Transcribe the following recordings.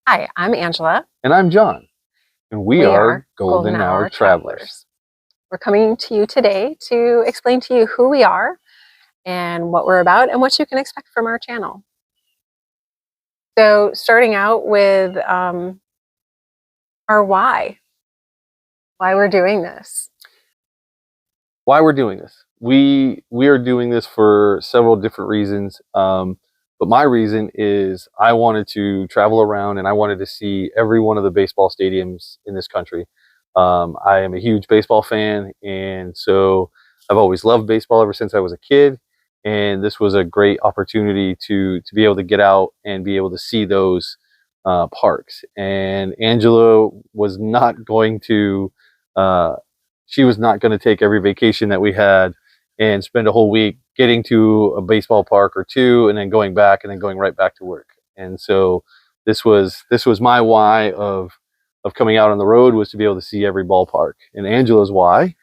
Hi, I'm Angela. And I'm John, and we We are are Golden Golden Hour Hour Travelers. Travelers. We're coming to you today to explain to you who we are and what we're about and what you can expect from our channel. So, starting out with our why we're doing this. Why we're doing this? We are doing this for several different reasons, but my reason is I wanted to travel around and I wanted to see every one of the baseball stadiums in this country. I am a huge baseball fan, and so I've always loved baseball ever since I was a kid. And this was a great opportunity to be able to get out and be able to see those parks. And Angela was not going to. She was not going to take every vacation that we had and spend a whole week getting to a baseball park or two and then going back and then going right back to work. And so this was my why of coming out on the road, was to be able to see every ballpark. And Angela's why?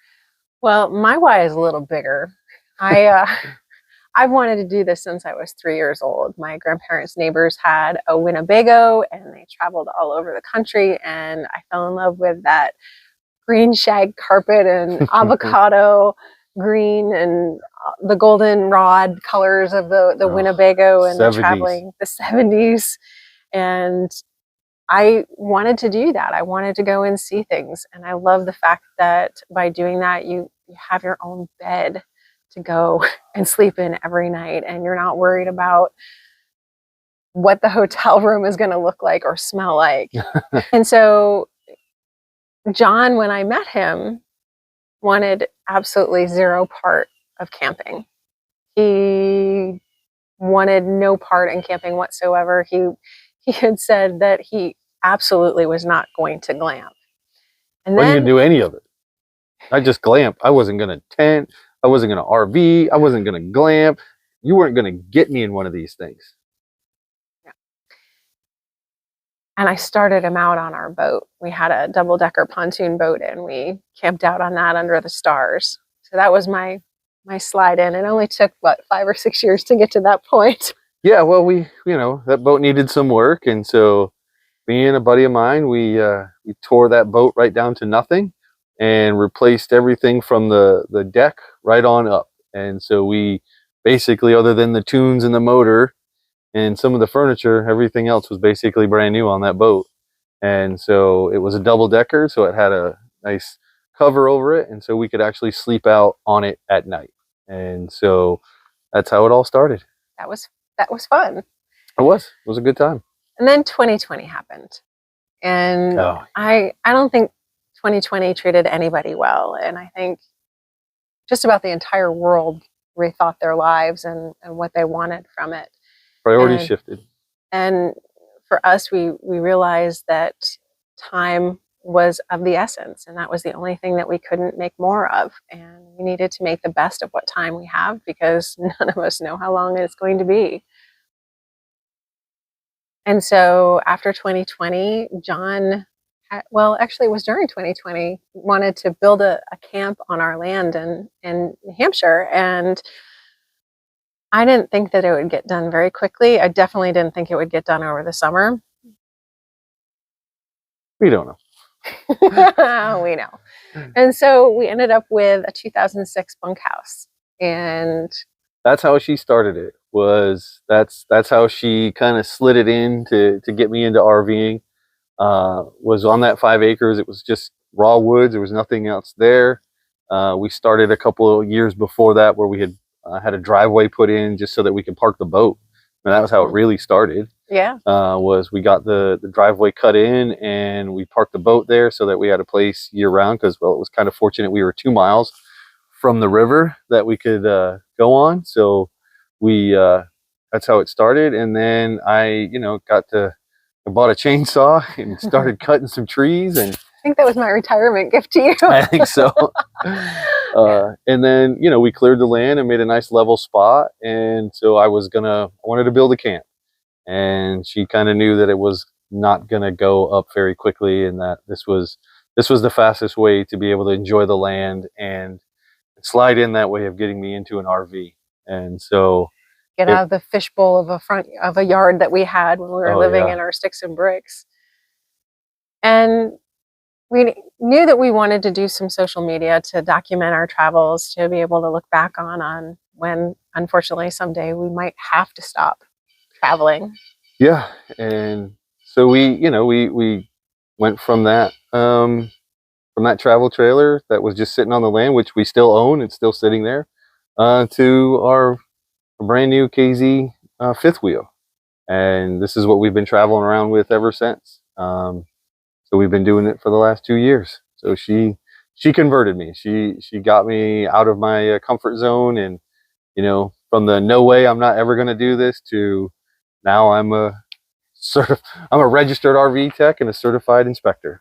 Well, my why is a little bigger. I've wanted to do this since I was 3 years old. My grandparents' neighbors had a Winnebago and they traveled all over the country, and I fell in love with that green shag carpet and avocado green and the goldenrod colors of the Winnebago and 70s. the traveling, the 70s. And I wanted to do that. I wanted to go and see things. And I love the fact that by doing that, you have your own bed to go and sleep in every night. And you're not worried about what the hotel room is going to look like or smell like. And so John, when I met him, wanted absolutely zero part of camping. He wanted no part in camping whatsoever. He had said that he absolutely was not going to glamp. And Wasn't then gonna do any of it. I just glamp. I wasn't gonna tent. I wasn't gonna RV. I wasn't gonna glamp. You weren't gonna get me in one of these things. and I started him out on our boat. We had a double-decker pontoon boat and we camped out on that under the stars. So that was my slide in. It only took, what, 5 or 6 years to get to that point. Yeah, well, that boat needed some work, and so me and a buddy of mine, we tore that boat right down to nothing, and replaced everything from the deck right on up. And so we basically, other than the tunes and the motor and some of the furniture, everything else was basically brand new on that boat. And so it was a double decker, so it had a nice cover over it, and so we could actually sleep out on it at night. And so that's how it all started. That was fun. It was a good time. And then 2020 happened. And Oh. I don't think 2020 treated anybody well. And I think just about the entire world rethought their lives and what they wanted from it. Priorities shifted. And for us, we realized that time was of the essence, and that was the only thing that we couldn't make more of. And we needed to make the best of what time we have, because none of us know how long it's going to be. And so after 2020, John, well, actually it was during 2020, wanted to build a camp on our land in New Hampshire. And I didn't think that it would get done very quickly. I definitely didn't think it would get done over the summer. We don't know. We know. And so we ended up with a 2006 bunkhouse. And that's how she started it. That's how she kind of slid it in to get me into RVing. Was on that 5 acres. It was just raw woods. There was nothing else there. We started a couple of years before that, where we had a driveway put in just so that we could park the boat. And that was how it really started. Yeah. Was we got the driveway cut in and we parked the boat there so that we had a place year round, because, well, it was kind of fortunate we were 2 miles from the river that we could go on. So that's how it started. And then I bought a chainsaw and started cutting some trees. And I think that was my retirement gift to you. I think so. And then, we cleared the land and made a nice level spot. And so I wanted to build a camp. And she kind of knew that it was not going to go up very quickly, and that this was the fastest way to be able to enjoy the land and slide in that way of getting me into an RV. And so get Yep. out of the fishbowl of a yard that we had when we were Oh, living yeah. in our sticks and bricks. And we knew that we wanted to do some social media to document our travels, to be able to look back on when, unfortunately, someday we might have to stop traveling. Yeah. And so we went from that travel trailer that was just sitting on the land, which we still own. It's still sitting there, to our brand new KZ fifth wheel. And this is what we've been traveling around with ever since. So we've been doing it for the last 2 years. So she converted me. She got me out of my comfort zone, and from the no way I'm not ever going to do this to now I'm a registered RV tech and a certified inspector.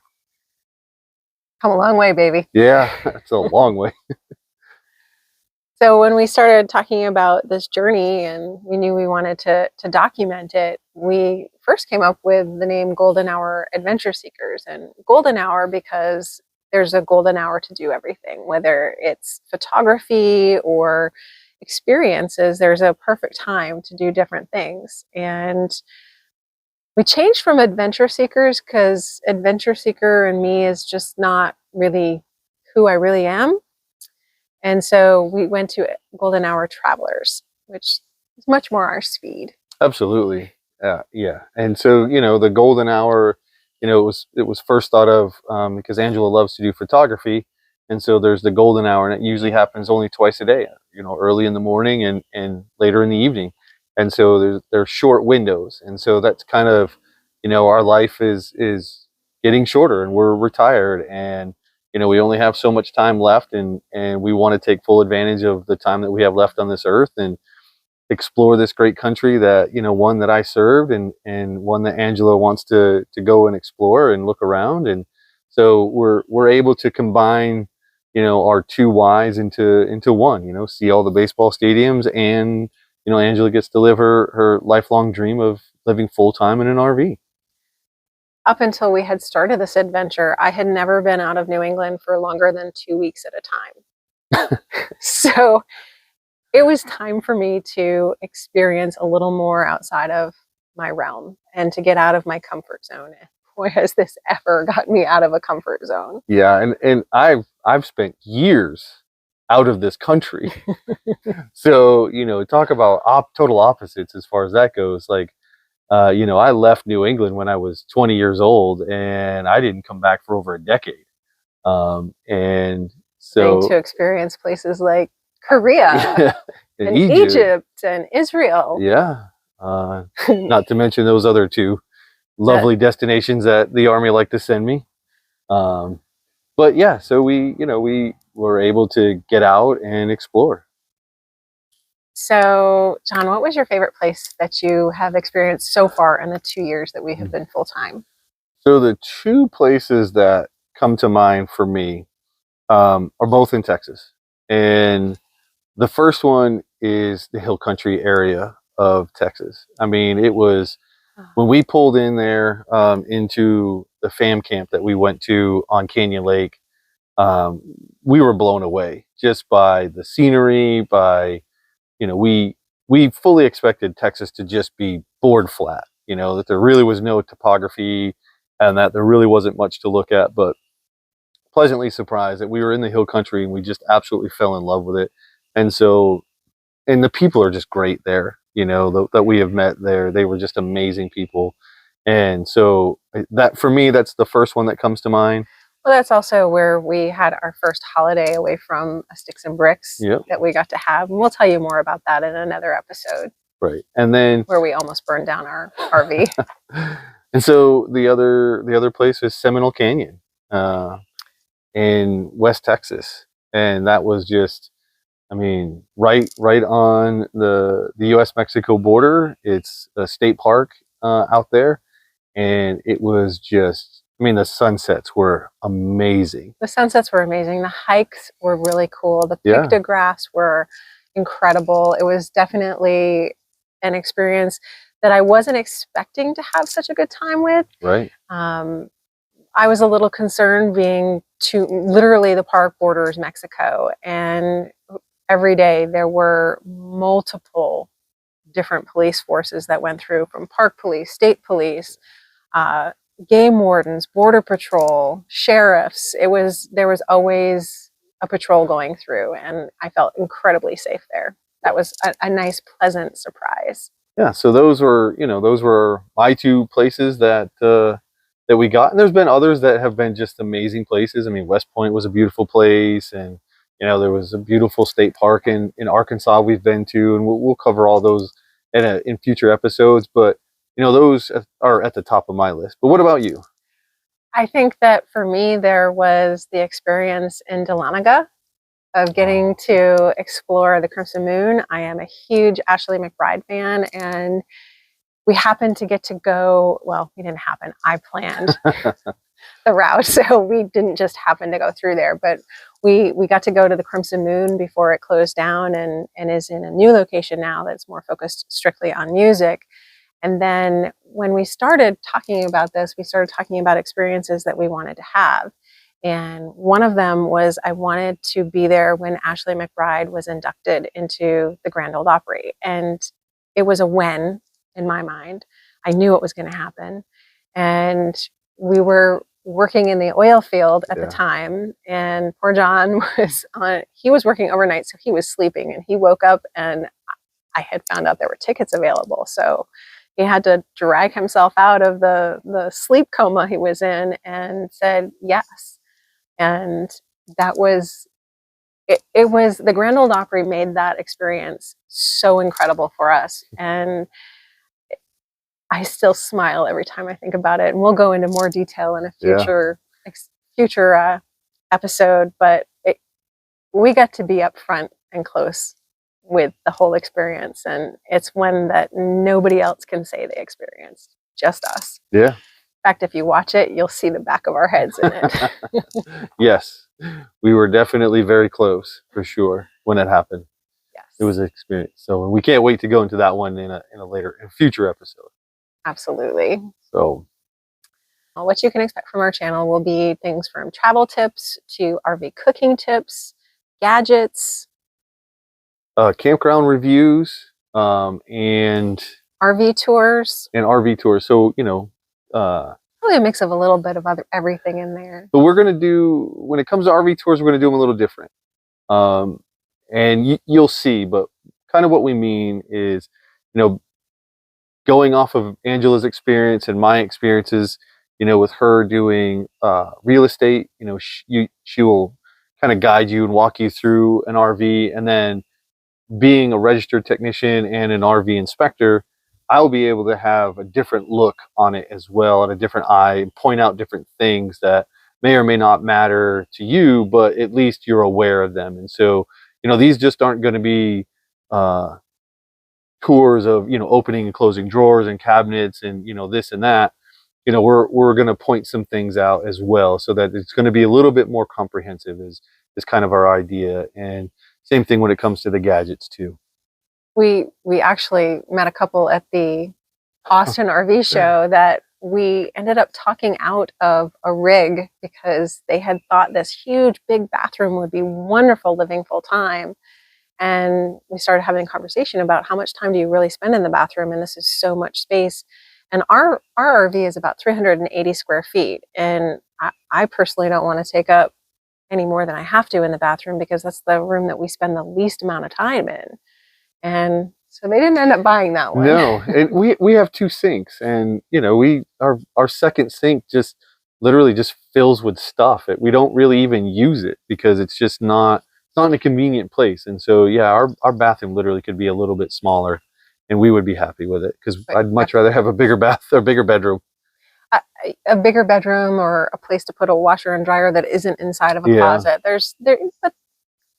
Come a long way, baby. Yeah, it's a long way. So when we started talking about this journey and we knew we wanted to document it, we first came up with the name Golden Hour Adventure Seekers. And Golden Hour because there's a golden hour to do everything, whether it's photography or experiences, there's a perfect time to do different things. And we changed from Adventure Seekers because Adventure Seeker and me is just not really who I really am. And so we went to Golden Hour Travelers, which is much more our speed. Absolutely. Yeah. And so, the golden hour, it was first thought of because Angela loves to do photography. And so there's the golden hour, and it usually happens only twice a day, early in the morning and later in the evening. And so there's short windows. And so that's kind of, our life is getting shorter, and we're retired, and we only have so much time left, and we want to take full advantage of the time that we have left on this earth and explore this great country that one that I served, and one that Angela wants to go and explore and look around. And so we're able to combine our two whys into one, see all the baseball stadiums, and Angela gets to live her lifelong dream of living full-time in an RV. Up until we had started this adventure, I had never been out of New England for longer than 2 weeks at a time. So it was time for me to experience a little more outside of my realm and to get out of my comfort zone. Boy, has this ever got me out of a comfort zone. Yeah, and I've spent years out of this country. So, talk about total opposites as far as that goes. Like, I left New England when I was 20 years old, and I didn't come back for over a decade. And so to experience places like Korea and Egypt and Israel. Yeah. Not to mention those other two lovely destinations that the Army like to send me. But yeah, so we were able to get out and explore. So, John, what was your favorite place that you have experienced so far in the 2 years that we have been full-time? So the two places that come to mind for me are both in Texas. And the first one is the Hill Country area of Texas. I mean, it was when we pulled in there into the fam camp that we went to on Canyon Lake. We were blown away just by the scenery, by we fully expected Texas to just be board flat, that there really was no topography and that there really wasn't much to look at, but pleasantly surprised that we were in the Hill Country and we just absolutely fell in love with it. And so, and the people are just great there, that we have met there. They were just amazing people. And so that, for me, that's the first one that comes to mind. Well, that's also where we had our first holiday away from Sticks and Bricks that we got to have. And we'll tell you more about that in another episode. Right. And then where we almost burned down our RV. And so the other place is Seminole Canyon in West Texas. And that was just, I mean, right on the US-Mexico border. It's a state park out there. And it was just, I mean, the sunsets were amazing. The sunsets were amazing. The hikes were really cool. The pictographs were incredible. It was definitely an experience that I wasn't expecting to have such a good time with. Right. I was a little concerned being to literally the park borders Mexico, and every day there were multiple different police forces that went through, from park police, state police, uh, game wardens, border patrol, sheriffs. There was always a patrol going through, and I felt incredibly safe there. That was a nice, pleasant surprise. Yeah, so those were my two places that that we got, and there's been others that have been just amazing places. I mean, West Point was a beautiful place, and there was a beautiful state park in Arkansas we've been to, and we'll cover all those in future episodes. But those are at the top of my list. But what about you? I think that for me, there was the experience in Dahlonega of getting to explore the Crimson Moon. I am a huge Ashley McBryde fan, and we happened to get to go. Well, we didn't happen. I planned the route, so we didn't just happen to go through there, but we got to go to the Crimson Moon before it closed down, and is in a new location now that's more focused strictly on music. And then when we started talking about this, we started talking about experiences that we wanted to have. And one of them was, I wanted to be there when Ashley McBryde was inducted into the Grand Ole Opry. And it was a when in my mind. I knew it was going to happen. And we were working in the oil field at the time, and poor John he was working overnight, so he was sleeping, and he woke up and I had found out there were tickets available. So he had to drag himself out of the sleep coma he was in and said yes. And that was, it was, the Grand Ole Opry made that experience so incredible for us. And I still smile every time I think about it. And we'll go into more detail in a future episode, but we got to be up front and close with the whole experience. And it's one that nobody else can say they experienced, just us. Yeah. In fact, if you watch it, you'll see the back of our heads in it. Yes, we were definitely very close, for sure, when it happened. Yes. It was an experience. So we can't wait to go into that one in a future episode. Absolutely. So what you can expect from our channel will be things from travel tips to RV cooking tips, gadgets, campground reviews, and RV tours. So, probably a mix of a little bit of everything in there. But we're going to do, when it comes to RV tours, we're going to do them a little different. And you'll see, but kind of what we mean is, going off of Angela's experience and my experiences, with her doing real estate, she will kind of guide you and walk you through an RV. And then being a registered technician and an RV inspector, I'll be able to have a different look on it as well, and a different eye, and point out different things that may or may not matter to you, but at least you're aware of them. And so, these just aren't going to be tours of, opening and closing drawers and cabinets and, this and that. We're going to point some things out as well, so that it's going to be a little bit more comprehensive is kind of our idea. And same thing when it comes to the gadgets too. We actually met a couple at the Austin RV show that we ended up talking out of a rig because they had thought this huge big bathroom would be wonderful living full time. And we started having a conversation about how much time do you really spend in the bathroom, and this is so much space. And our RV is about 380 square feet, and I personally don't want to take up any more than I have to in the bathroom, because that's the room that we spend the least amount of time in. And so they didn't end up buying that one. No, and we have two sinks, and our second sink just literally just fills with stuff. We don't really even use it because it's just not in a convenient place. And so our bathroom literally could be a little bit smaller, and we would be happy with it, because I'd much rather have a bigger bedroom. A bigger bedroom, or a place to put a washer and dryer that isn't inside of a closet. But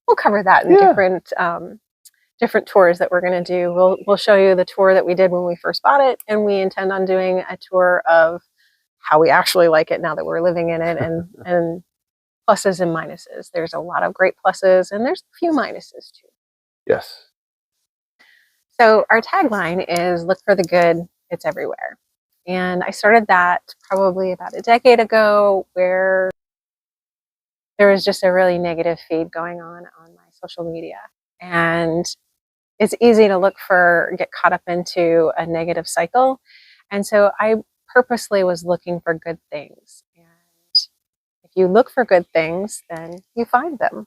we'll cover that in different tours that we're going to do. We'll show you the tour that we did when we first bought it, and we intend on doing a tour of how we actually like it now that we're living in it, and pluses and minuses. There's a lot of great pluses, and there's a few minuses too. Yes. So our tagline is "Look for the good, it's everywhere." And I started that probably about a decade ago, where there was just a really negative feed going on my social media. And it's easy to get caught up into a negative cycle. And so I purposely was looking for good things. And if you look for good things, then you find them.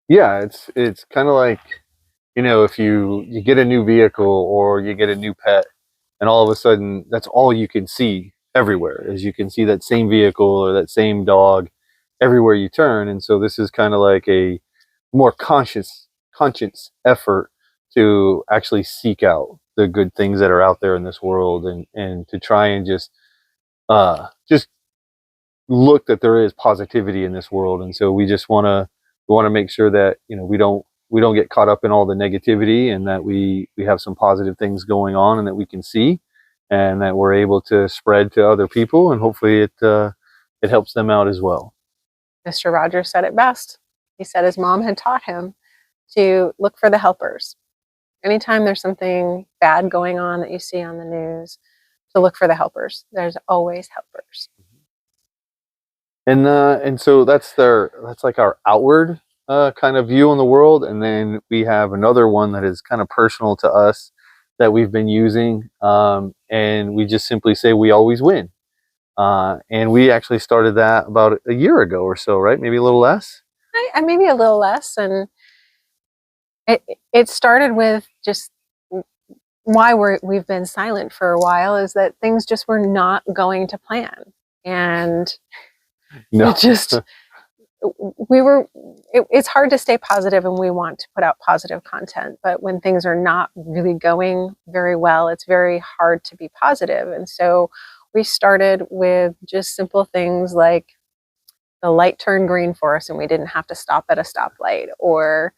Yeah, it's kind of like, if you get a new vehicle or you get a new pet, and all of a sudden that's all you can see everywhere, is you can see that same vehicle or that same dog everywhere you turn. And so this is kind of like a more conscious effort to actually seek out the good things that are out there in this world, and to try and just look that there is positivity in this world. And so we want to make sure that we don't get caught up in all the negativity, and that we have some positive things going on and that we can see, and that we're able to spread to other people, and hopefully it helps them out as well. Mr. Rogers said it best. He said his mom had taught him to look for the helpers. Anytime there's something bad going on that you see on the news, to look for the helpers. There's always helpers. And so that's like our outward kind of view on the world. And then we have another one that is kind of personal to us that we've been using, and we just simply say we always win. And we actually started that about a year ago or so, right? Maybe a little less. Maybe a little less, and it started with just why we've been silent for a while, is that things just were not going to plan, and No. it's hard to stay positive, and we want to put out positive content, but when things are not really going very well, it's very hard to be positive. And so we started with just simple things like the light turned green for us and we didn't have to stop at a stoplight, or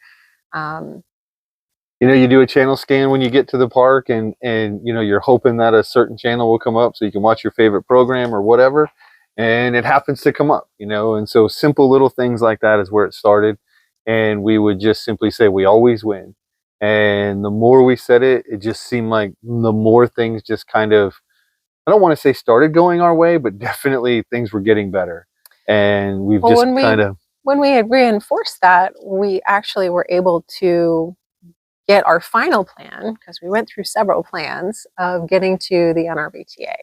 you do a channel scan when you get to the park, and you're hoping that a certain channel will come up so you can watch your favorite program or whatever, and it happens to come up, and so simple little things like that is where it started. And we would just simply say we always win. And the more we said it, it just seemed like the more things just kind of, I don't want to say started going our way, but definitely things were getting better. And we've just when we had reinforced that, we actually were able to get our final plan, because we went through several plans of getting to the NRVTA.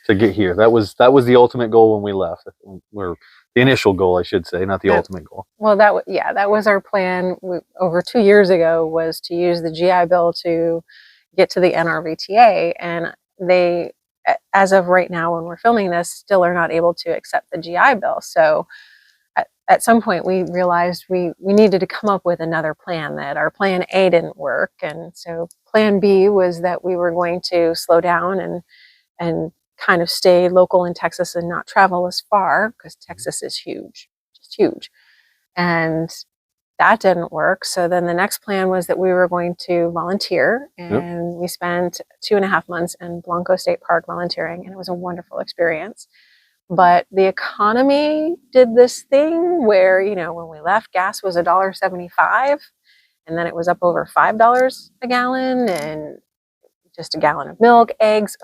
To get here, that was the ultimate goal when we left, or the initial goal, I should say, not the ultimate goal. Well, that was our plan over 2 years ago, was to use the GI Bill to get to the NRVTA, and they, as of right now when we're filming this, still are not able to accept the GI Bill. So at some point we realized we needed to come up with another plan, that our plan A didn't work. And so plan B was that we were going to slow down and kind of stay local in Texas and not travel as far, because Texas is huge, just huge. And that didn't work. So then the next plan was that we were going to volunteer, and we spent 2.5 months in Blanco State Park volunteering, and it was a wonderful experience. But the economy did this thing where, when we left, gas was $1.75, and then it was up over $5 a gallon, and just a gallon of milk, eggs,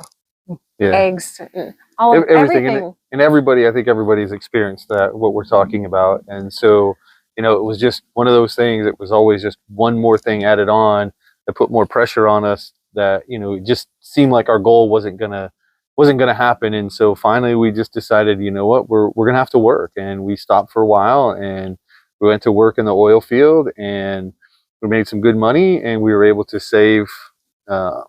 eggs, and everything. And everybody, I think everybody's experienced that, what we're talking about. And so, it was just one of those things. It was always just one more thing added on that put more pressure on us, that, it just seemed like our goal wasn't gonna happen. And so finally we just decided, what, we're gonna have to work. And we stopped for a while, and we went to work in the oil field, and we made some good money, and we were able to save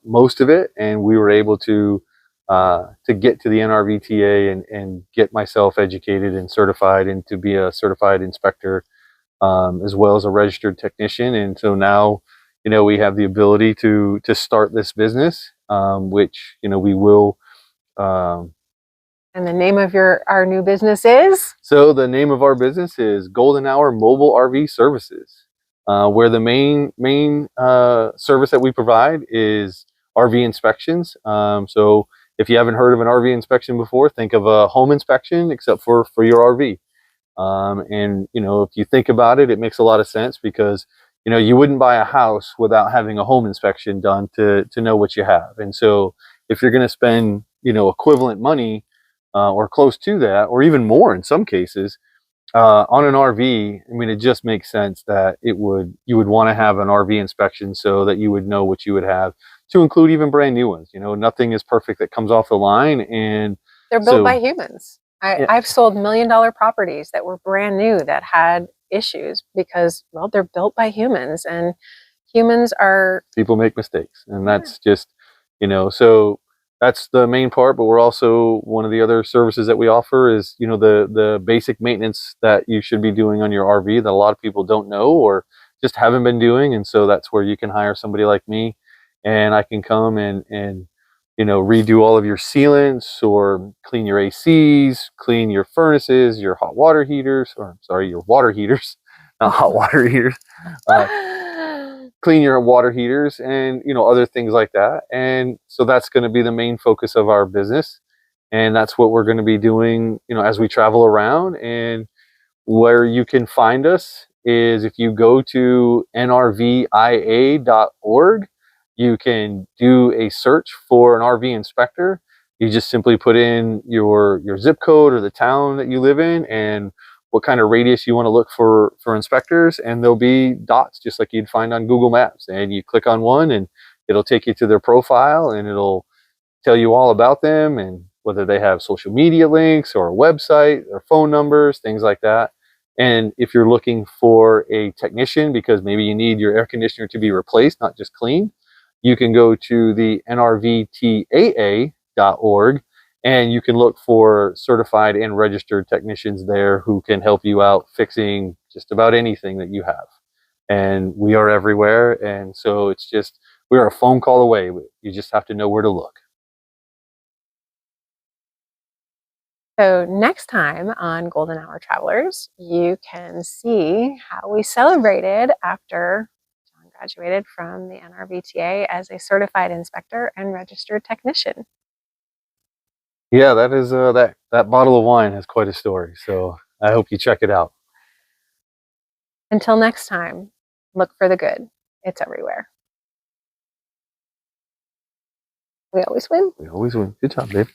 most of it, and we were able to get to the NRVTA and get myself educated and certified, and to be a certified inspector, as well as a registered technician. And so now, we have the ability to start this business, which, we will. And the name of our new business is? So the name of our business is Golden Hour Mobile RV Services, where the main service that we provide is RV inspections. So if you haven't heard of an RV inspection before, think of a home inspection, except for your RV. And if you think about it, it makes a lot of sense, because you wouldn't buy a house without having a home inspection done to know what you have. And so if you're going to spend equivalent money, or close to that, or even more in some cases, On an RV, I mean, it just makes sense that you would want to have an RV inspection so that you would know what you would have, to include even brand new ones. You know, nothing is perfect that comes off the line, and They're built by so humans. yeah, I've sold $1 million properties that were brand new that had issues because, well, they're built by humans, and humans are, people make mistakes, and yeah, that's just, so that's the main part. But we're also, one of the other services that we offer is, the basic maintenance that you should be doing on your RV that a lot of people don't know or just haven't been doing. And so that's where you can hire somebody like me, and I can come and redo all of your sealants, or clean your ACs, clean your furnaces, your hot water heaters, or sorry, your water heaters, not hot water heaters. uh, Clean your water heaters, and other things like that. And so that's going to be the main focus of our business, and that's what we're going to be doing as we travel around. And where you can find us is, if you go to nrvia.org, you can do a search for an RV inspector. You just simply put in your zip code or the town that you live in, and what kind of radius you want to look for inspectors, and there'll be dots just like you'd find on Google Maps. And you click on one, and it'll take you to their profile, and it'll tell you all about them, and whether they have social media links or a website or phone numbers, things like that. And if you're looking for a technician because maybe you need your air conditioner to be replaced, not just cleaned, you can go to the nrvtaa.org, and you can look for certified and registered technicians there who can help you out fixing just about anything that you have. And we are everywhere. And so it's just, we are a phone call away. You just have to know where to look. So next time on Golden Hour Travelers, you can see how we celebrated after John graduated from the NRVTA as a certified inspector and registered technician. Yeah, that is that bottle of wine has quite a story. So I hope you check it out. Until next time, look for the good. It's everywhere. We always win. We always win. Good job, babe.